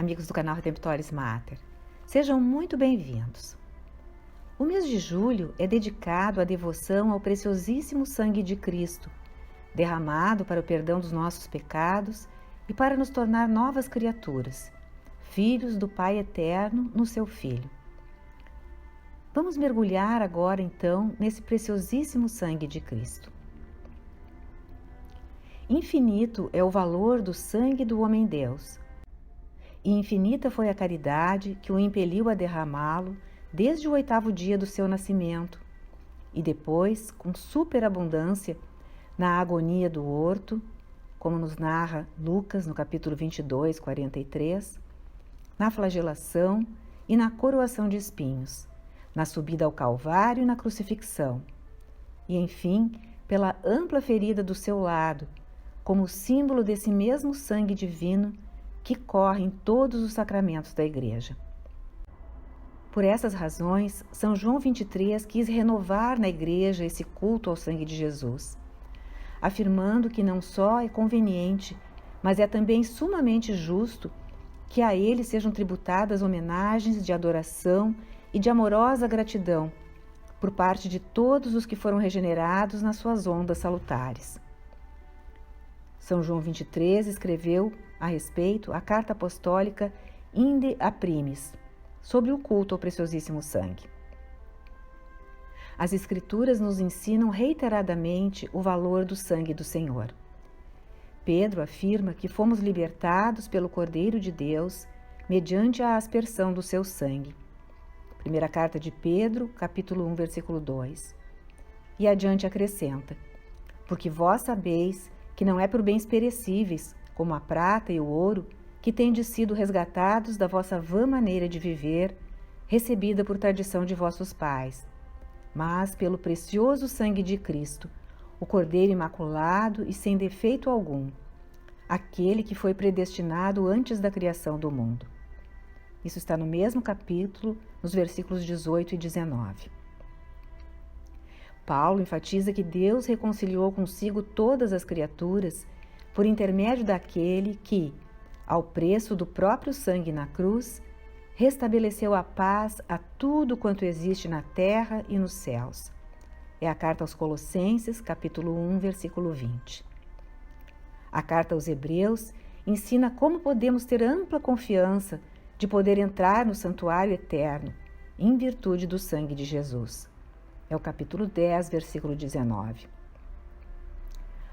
amigos do canal Redemptoris Mater. Sejam muito bem-vindos. O mês de julho é dedicado à devoção ao preciosíssimo sangue de Cristo, derramado para o perdão dos nossos pecados e para nos tornar novas criaturas, filhos do Pai Eterno no seu Filho. Vamos mergulhar agora, então, nesse preciosíssimo sangue de Cristo. Infinito é o valor do sangue do homem-Deus, e infinita foi a caridade que o impeliu a derramá-lo desde o 8º dia do seu nascimento, e depois, com superabundância, na agonia do horto, como nos narra Lucas no capítulo 22, 43, na flagelação e na coroação de espinhos, na subida ao Calvário e na crucifixão, e enfim, pela ampla ferida do seu lado, como símbolo desse mesmo sangue divino que corre em todos os sacramentos da Igreja. Por essas razões, São João 23 quis renovar na Igreja esse culto ao sangue de Jesus, afirmando que não só é conveniente, mas é também sumamente justo que a ele sejam tributadas homenagens de adoração e de amorosa gratidão por parte de todos os que foram regenerados nas suas ondas salutares. São João 23 escreveu a respeito a carta apostólica Inde a Primis, sobre o culto ao preciosíssimo sangue. As Escrituras nos ensinam reiteradamente o valor do sangue do Senhor. Pedro afirma que fomos libertados pelo Cordeiro de Deus mediante a aspersão do seu sangue. Primeira carta de Pedro, capítulo 1, versículo 2. E adiante acrescenta: porque vós sabeis que não é por bens perecíveis, como a prata e o ouro, que tendes sido resgatados da vossa vã maneira de viver, recebida por tradição de vossos pais, mas pelo precioso sangue de Cristo, o Cordeiro imaculado e sem defeito algum, aquele que foi predestinado antes da criação do mundo. Isso está no mesmo capítulo, nos versículos 18 e 19. Paulo enfatiza que Deus reconciliou consigo todas as criaturas por intermédio daquele que, ao preço do próprio sangue na cruz, restabeleceu a paz a tudo quanto existe na terra e nos céus. É a carta aos Colossenses, capítulo 1, versículo 20. A carta aos Hebreus ensina como podemos ter ampla confiança de poder entrar no santuário eterno, em virtude do sangue de Jesus. É o capítulo 10, versículo 19.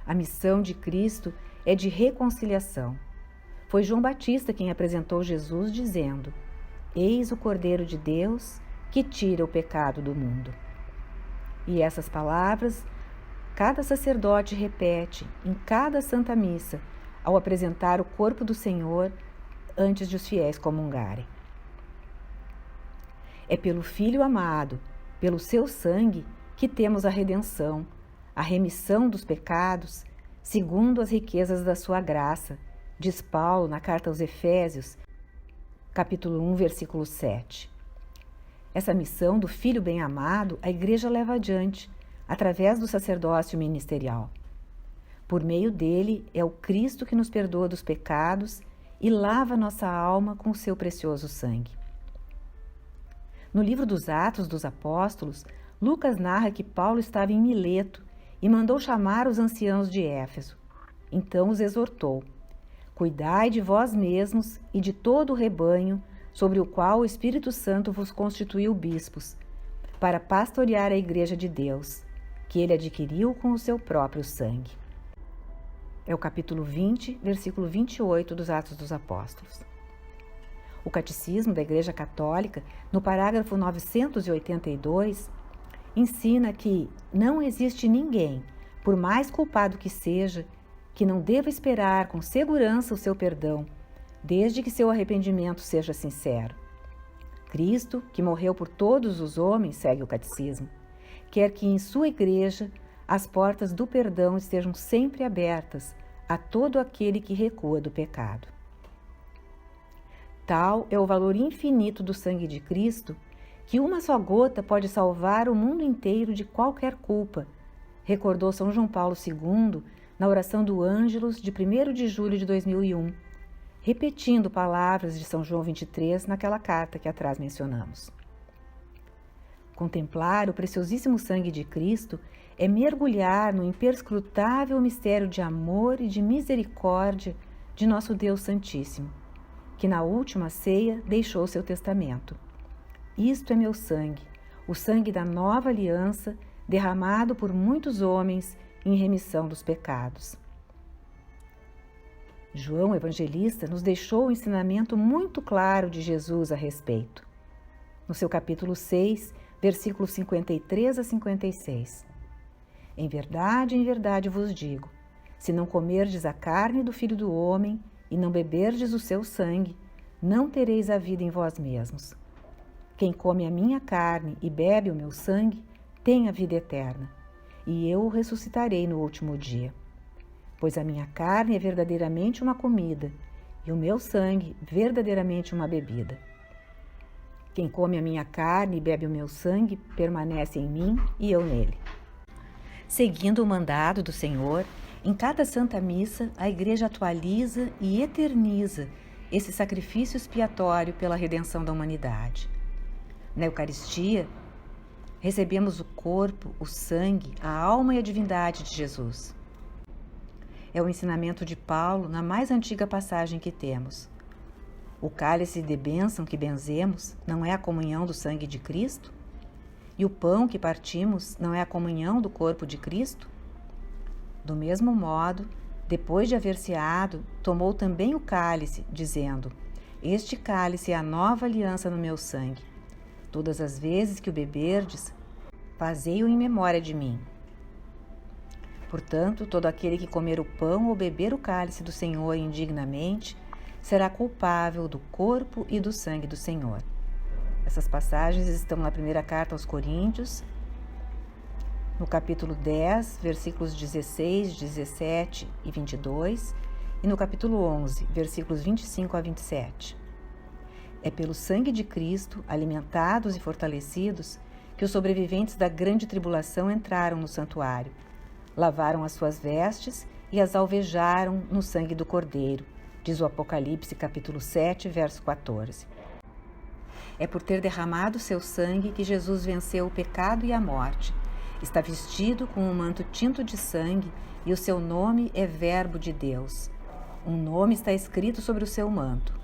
A missão de Cristo é de reconciliação. Foi João Batista quem apresentou Jesus dizendo: Eis o Cordeiro de Deus que tira o pecado do mundo. E essas palavras cada sacerdote repete em cada Santa Missa ao apresentar o corpo do Senhor antes de os fiéis comungarem. É pelo Filho amado, pelo seu sangue, que temos a redenção, a remissão dos pecados, segundo as riquezas da sua graça, diz Paulo na carta aos Efésios, capítulo 1, versículo 7. Essa missão do Filho bem-amado a Igreja leva adiante, através do sacerdócio ministerial. Por meio dele é o Cristo que nos perdoa dos pecados e lava nossa alma com o seu precioso sangue. No livro dos Atos dos Apóstolos, Lucas narra que Paulo estava em Mileto e mandou chamar os anciãos de Éfeso. Então os exortou: Cuidai de vós mesmos e de todo o rebanho sobre o qual o Espírito Santo vos constituiu bispos, para pastorear a Igreja de Deus, que ele adquiriu com o seu próprio sangue. É o capítulo 20, versículo 28 dos Atos dos Apóstolos. O Catecismo da Igreja Católica, no parágrafo 982, ensina que não existe ninguém, por mais culpado que seja, que não deva esperar com segurança o seu perdão, desde que seu arrependimento seja sincero. Cristo, que morreu por todos os homens, segue o Catecismo, quer que em sua Igreja as portas do perdão estejam sempre abertas a todo aquele que recua do pecado. Tal é o valor infinito do sangue de Cristo que uma só gota pode salvar o mundo inteiro de qualquer culpa, recordou São João Paulo II na oração do Ângelus de 1º de julho de 2001, repetindo palavras de São João 23 naquela carta que atrás mencionamos. Contemplar o preciosíssimo sangue de Cristo é mergulhar no imperscrutável mistério de amor e de misericórdia de nosso Deus Santíssimo, que na última ceia deixou seu testamento. Isto é meu sangue, o sangue da nova aliança, derramado por muitos homens em remissão dos pecados. João Evangelista nos deixou um ensinamento muito claro de Jesus a respeito. No seu capítulo 6, versículos 53 a 56. Em verdade vos digo, se não comerdes a carne do Filho do Homem e não beberdes o seu sangue, não tereis a vida em vós mesmos. Quem come a minha carne e bebe o meu sangue, tem a vida eterna, e eu o ressuscitarei no último dia. Pois a minha carne é verdadeiramente uma comida, e o meu sangue verdadeiramente uma bebida. Quem come a minha carne e bebe o meu sangue, permanece em mim e eu nele. Seguindo o mandado do Senhor, em cada Santa Missa, a Igreja atualiza e eterniza esse sacrifício expiatório pela redenção da humanidade. Na Eucaristia, recebemos o corpo, o sangue, a alma e a divindade de Jesus. É o ensinamento de Paulo na mais antiga passagem que temos. O cálice de bênção que benzemos não é a comunhão do sangue de Cristo? E o pão que partimos não é a comunhão do corpo de Cristo? Do mesmo modo, depois de haver ceado, tomou também o cálice, dizendo: Este cálice é a nova aliança no meu sangue. Todas as vezes que o beberdes, fazei-o em memória de mim. Portanto, todo aquele que comer o pão ou beber o cálice do Senhor indignamente, será culpável do corpo e do sangue do Senhor. Essas passagens estão na primeira carta aos Coríntios, no capítulo 10, versículos 16, 17 e 22, e no capítulo 11, versículos 25 a 27. É pelo sangue de Cristo, alimentados e fortalecidos, que os sobreviventes da grande tribulação entraram no santuário, lavaram as suas vestes e as alvejaram no sangue do Cordeiro, diz o Apocalipse capítulo 7, verso 14. É por ter derramado seu sangue que Jesus venceu o pecado e a morte. Está vestido com um manto tinto de sangue e o seu nome é Verbo de Deus. Um nome está escrito sobre o seu manto: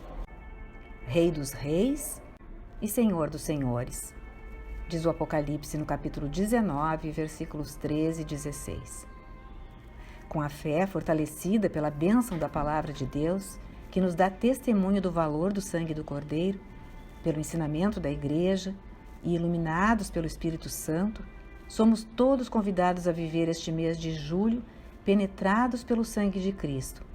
Rei dos Reis e Senhor dos Senhores, diz o Apocalipse no capítulo 19, versículos 13 e 16. Com a fé fortalecida pela bênção da Palavra de Deus, que nos dá testemunho do valor do sangue do Cordeiro, pelo ensinamento da Igreja e iluminados pelo Espírito Santo, somos todos convidados a viver este mês de julho penetrados pelo sangue de Cristo,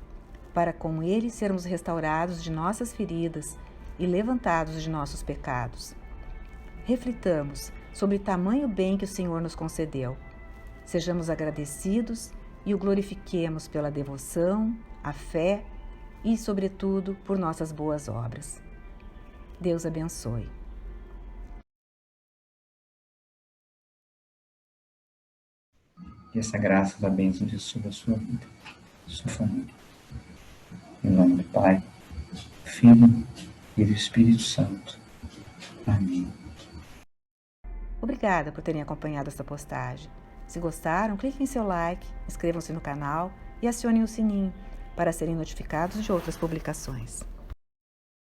para com ele sermos restaurados de nossas feridas e levantados de nossos pecados. Reflitamos sobre tamanho bem que o Senhor nos concedeu. Sejamos agradecidos e o glorifiquemos pela devoção, a fé e, sobretudo, por nossas boas obras. Deus abençoe. Que essa graça da bênção de sobre a sua vida, sua família. Em nome do Pai, do Filho e do Espírito Santo. Amém. Obrigada por terem acompanhado esta postagem. Se gostaram, cliquem em seu like, inscrevam-se no canal e acionem o sininho para serem notificados de outras publicações.